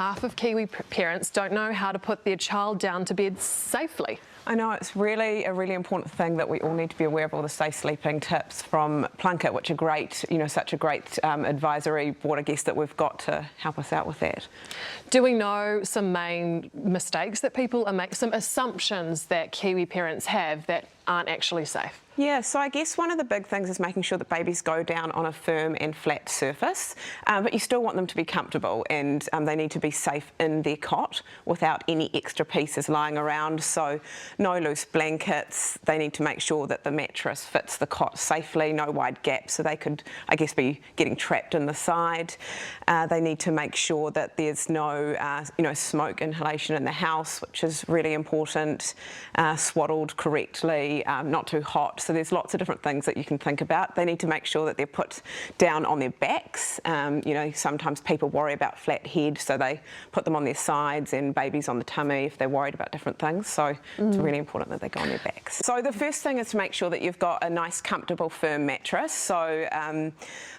Half of Kiwi parents don't know how to put their child down to bed safely. I know it's really a really important thing that we all need to be aware of all the safe sleeping tips from Plunket, which are great, such a great advisory board of guests that we've got to help us out with that. Do we know some main mistakes that people are making, some assumptions that Kiwi parents have that aren't actually safe? Yeah, so I guess one of the big things is making sure that babies go down on a firm and flat surface, but you still want them to be comfortable, and they need to be safe in their cot without any extra pieces lying around. So no loose blankets. They need to make sure that the mattress fits the cot safely, no wide gaps, so they could, I guess, be getting trapped in the side. They need to make sure that there's no, smoke inhalation in the house, which is really important. Swaddled correctly, not too hot. So there's lots of different things that you can think about. They need to make sure that they're put down on their backs. Sometimes people worry about flat head, so they put them on their sides, and babies on the tummy if they're worried about different things. So it's really important that they go on their backs. So the first thing is to make sure that you've got a nice, comfortable, firm mattress. So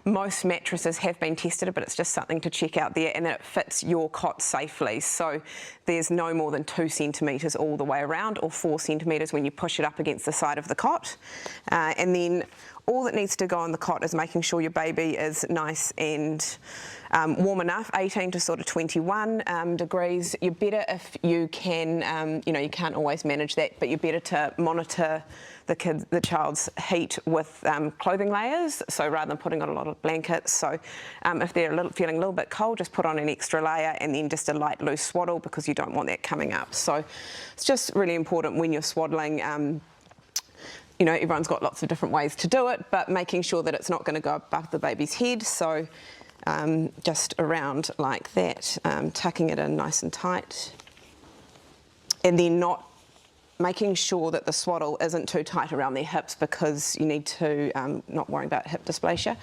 most mattresses have been tested, but it's just something to check out there, and that it fits your cot safely. So there's no more than 2 centimetres all the way around, or 4 centimetres when you push it up against the side of the cot. And then all that needs to go on the cot is making sure your baby is nice and warm enough, 18 to sort of 21 degrees. You're better if you can, you can't always manage that, but you're better to monitor the child's heat with clothing layers, so rather than putting on a lot of blankets. So if they're feeling a little bit cold, just put on an extra layer and then just a light loose swaddle, because you don't want that coming up. So it's just really important when you're swaddling. Everyone's got lots of different ways to do it, but making sure that it's not going to go above the baby's head. So just around like that, tucking it in nice and tight. And then making sure that the swaddle isn't too tight around their hips, because you need to not worry about hip dysplasia.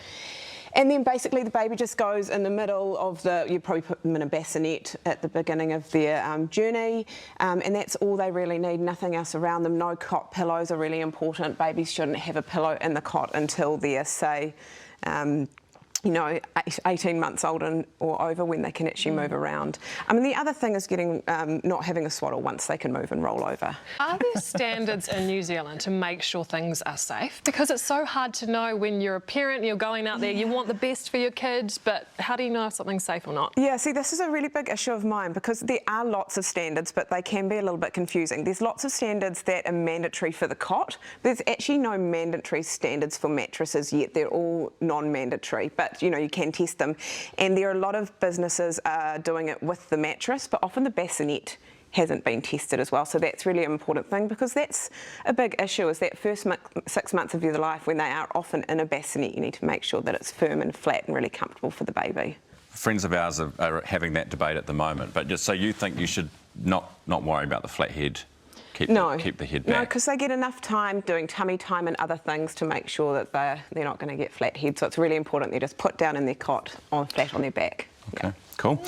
And then basically the baby just goes in the middle of you probably put them in a bassinet at the beginning of their journey, and that's all they really need, nothing else around them. No cot pillows are really important. Babies shouldn't have a pillow in the cot until they're, say, 18 months old or over, when they can actually move around. The other thing is not having a swaddle once they can move and roll over. Are there standards in New Zealand to make sure things are safe? Because it's so hard to know when you're a parent and you're going out there, you want the best for your kids, but how do you know if something's safe or not? Yeah, see, this is a really big issue of mine, because there are lots of standards, but they can be a little bit confusing. There's lots of standards that are mandatory for the cot. There's actually no mandatory standards for mattresses yet. They're all non-mandatory, but you can test them, and there are a lot of businesses doing it with the mattress, but often the bassinet hasn't been tested as well. So that's really an important thing, because that's a big issue, is that first 6 months of their life, when they are often in a bassinet, you need to make sure that it's firm and flat and really comfortable for the baby. Friends of ours are having that debate at the moment, but just so you think you should not worry about the flat head? Keep the head back. No, because they get enough time doing tummy time and other things to make sure that they're not going to get flat head. So it's really important they just put down in their cot flat on their back. Okay, cool.